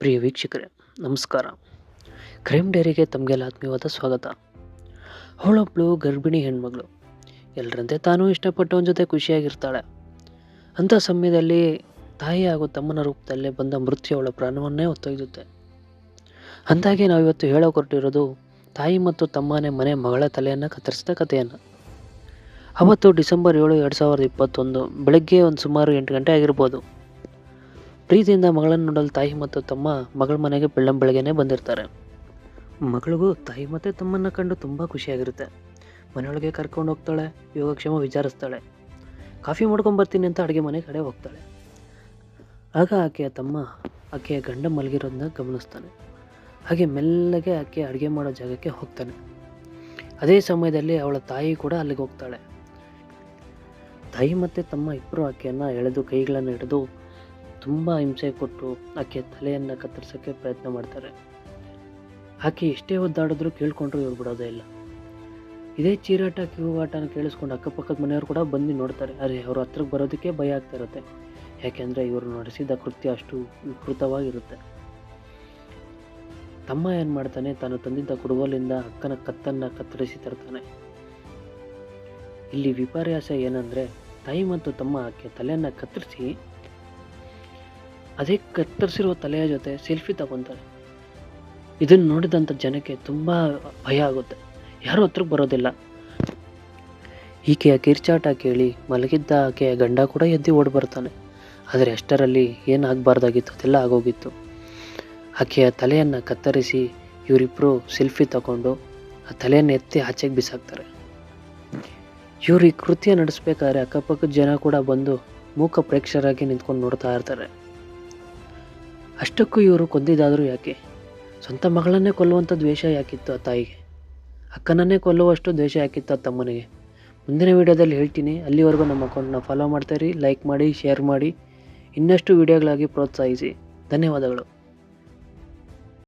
ಪ್ರಿಯ ವೀಕ್ಷಕರೇ, ನಮಸ್ಕಾರ. ಕ್ರೈಮ್ ಡೈರಿಗೆ ತಮಗೆಲ್ಲ ಆತ್ಮೀಯವಾದ ಸ್ವಾಗತ. ಅವಳೊಬ್ಬಳು ಗರ್ಭಿಣಿ ಹೆಣ್ಮಗಳು. ಎಲ್ಲರಂತೆ ತಾನೂ ಇಷ್ಟಪಟ್ಟವನ ಜೊತೆ ಖುಷಿಯಾಗಿರ್ತಾಳೆ. ಅಂಥ ಸಮಯದಲ್ಲಿ ತಾಯಿ ಹಾಗೂ ತಮ್ಮನ ರೂಪದಲ್ಲೇ ಬಂದ ಮೃತ್ಯು ಅವಳ ಪ್ರಾಣವನ್ನೇ ಹೊತ್ತೊಯ್ದುತ್ತೆ. ಅಂದಾಗೆ ನಾವಿವತ್ತು ಹೊರಟಿರೋದು ತಾಯಿ ಮತ್ತು ತಮ್ಮನೇ ಮನೆ ಮಗಳ ತಲೆಯನ್ನು ಕತ್ತರಿಸಿದ ಕಥೆಯನ್ನು. ಅವತ್ತು ಡಿಸೆಂಬರ್ 7, 2021 ಬೆಳಗ್ಗೆ ಸುಮಾರು 8 ಗಂಟೆ ಆಗಿರ್ಬೋದು. ಪ್ರೀತಿಯಿಂದ ಮಗಳನ್ನು ನೋಡಲು ತಾಯಿ ಮತ್ತು ತಮ್ಮ ಮಗಳ ಮನೆಗೆ ಬೆಳಗ್ಗೆನೇ ಬಂದಿರ್ತಾರೆ. ಮಗಳಿಗೂ ತಾಯಿ ಮತ್ತು ತಮ್ಮನ್ನು ಕಂಡು ತುಂಬ ಖುಷಿಯಾಗಿರುತ್ತೆ. ಮನೆಯೊಳಗೆ ಕರ್ಕೊಂಡು ಹೋಗ್ತಾಳೆ, ಯೋಗಕ್ಷೇಮ ವಿಚಾರಿಸ್ತಾಳೆ. ಕಾಫಿ ಮಾಡ್ಕೊಂಡು ಬರ್ತೀನಿ ಅಂತ ಅಡುಗೆ ಮನೆ ಕಡೆ ಹೋಗ್ತಾಳೆ. ಆಗ ಆಕೆಯ ತಮ್ಮ ಆಕೆಯ ಗಂಡ ಮಲಗಿರೋದನ್ನ ಗಮನಿಸ್ತಾನೆ. ಹಾಗೆ ಮೆಲ್ಲಗೆ ಆಕೆ ಅಡುಗೆ ಮಾಡೋ ಜಾಗಕ್ಕೆ ಹೋಗ್ತಾನೆ. ಅದೇ ಸಮಯದಲ್ಲಿ ಅವಳ ತಾಯಿ ಕೂಡ ಅಲ್ಲಿಗೆ ಹೋಗ್ತಾಳೆ. ತಾಯಿ ಮತ್ತು ತಮ್ಮ ಇಬ್ಬರು ಆಕೆಯನ್ನು ಎಳೆದು ಕೈಗಳನ್ನು ಹಿಡಿದು ತುಂಬ ಹಿಂಸೆ ಕೊಟ್ಟು ಆಕೆ ತಲೆಯನ್ನು ಕತ್ತರಿಸೋಕ್ಕೆ ಪ್ರಯತ್ನ ಮಾಡ್ತಾರೆ. ಆಕೆ ಎಷ್ಟೇ ಒದ್ದಾಡಿದ್ರೂ ಕೇಳ್ಕೊಂಡ್ರು ಇವ್ರು ಬಿಡೋದೇ ಇಲ್ಲ. ಇದೇ ಚೀರಾಟ ಕಿವುಗಾಟನ ಕೇಳಿಸ್ಕೊಂಡು ಅಕ್ಕಪಕ್ಕದ ಮನೆಯವರು ಕೂಡ ಬಂದು ನೋಡ್ತಾರೆ. ಅರೆ, ಅವ್ರ ಹತ್ರಕ್ಕೆ ಬರೋದಕ್ಕೆ ಭಯ ಆಗ್ತಾ ಇರುತ್ತೆ. ಯಾಕೆಂದರೆ ಇವರು ನಡೆಸಿದ ಕೃತ್ಯ ಅಷ್ಟು ವಿಕೃತವಾಗಿರುತ್ತೆ. ತಮ್ಮ ಏನು ಮಾಡ್ತಾನೆ, ತಾನು ತಂದಿದ್ದ ಕುಡುಗೋಲಿಂದ ಅಕ್ಕನ ಕತ್ತನ್ನು ಕತ್ತರಿಸಿ ತರ್ತಾನೆ. ಇಲ್ಲಿ ವಿಪರ್ಯಾಸ ಏನಂದರೆ, ತಾಯಿ ಮತ್ತು ತಮ್ಮ ಆಕೆ ತಲೆಯನ್ನು ಕತ್ತರಿಸಿ ಅದೇ ಕತ್ತರಿಸಿರುವ ತಲೆಯ ಜೊತೆ ಸೆಲ್ಫಿ ತಗೊತಾರೆ. ಇದನ್ನು ನೋಡಿದಂಥ ಜನಕ್ಕೆ ತುಂಬ ಭಯ ಆಗುತ್ತೆ. ಯಾರೂ ಹತ್ರಕ್ಕೆ ಬರೋದಿಲ್ಲ. ಈಕೆಯ ಕಿರ್ಚಾಟ ಕೇಳಿ ಮಲಗಿದ್ದ ಆಕೆಯ ಗಂಡ ಕೂಡ ಎದ್ದು ಓಡಿ ಬರ್ತಾನೆ. ಆದರೆ ಅಷ್ಟರಲ್ಲಿ ಏನಾಗಬಾರ್ದಾಗಿತ್ತು ಅದೆಲ್ಲ ಆಗೋಗಿತ್ತು. ಆಕೆಯ ತಲೆಯನ್ನು ಕತ್ತರಿಸಿ ಇವರಿಬ್ಬರು ಸೆಲ್ಫಿ ತಗೊಂಡು ಆ ತಲೆಯನ್ನು ಎತ್ತಿ ಆಚೆಗೆ ಬಿಸಾಕ್ತಾರೆ. ಇವರು ಈ ಕೃತ್ಯ ನಡೆಸ್ಬೇಕಾದ್ರೆ ಅಕ್ಕಪಕ್ಕದ ಜನ ಕೂಡ ಬಂದು ಮೂಕ ಪ್ರೇಕ್ಷಕರಾಗಿ ನಿಂತ್ಕೊಂಡು ನೋಡ್ತಾ ಇರ್ತಾರೆ. ಅಷ್ಟಕ್ಕೂ ಇವರು ಕೊಂದಿದ್ದಾದರೂ ಯಾಕೆ? ಸ್ವಂತ ಮಗಳನ್ನೇ ಕೊಲ್ಲುವಂಥ ದ್ವೇಷ ಯಾಕಿತ್ತು ಆ ತಾಯಿಗೆ? ಅಕ್ಕನನ್ನೇ ಕೊಲ್ಲುವಷ್ಟು ದ್ವೇಷ ಯಾಕಿತ್ತು ಆ ತಮ್ಮನಿಗೆ? ಮುಂದಿನ ವೀಡಿಯೋದಲ್ಲಿ ಹೇಳ್ತೀನಿ. ಅಲ್ಲಿವರೆಗೂ ನಮ್ಮ ಅಕೌಂಟ್ನ ಫಾಲೋ ಮಾಡ್ತಾಯಿರಿ, ಲೈಕ್ ಮಾಡಿ, ಶೇರ್ ಮಾಡಿ. ಇನ್ನಷ್ಟು ವೀಡಿಯೋಗಳಾಗಿ ಪ್ರೋತ್ಸಾಹಿಸಿ. ಧನ್ಯವಾದಗಳು.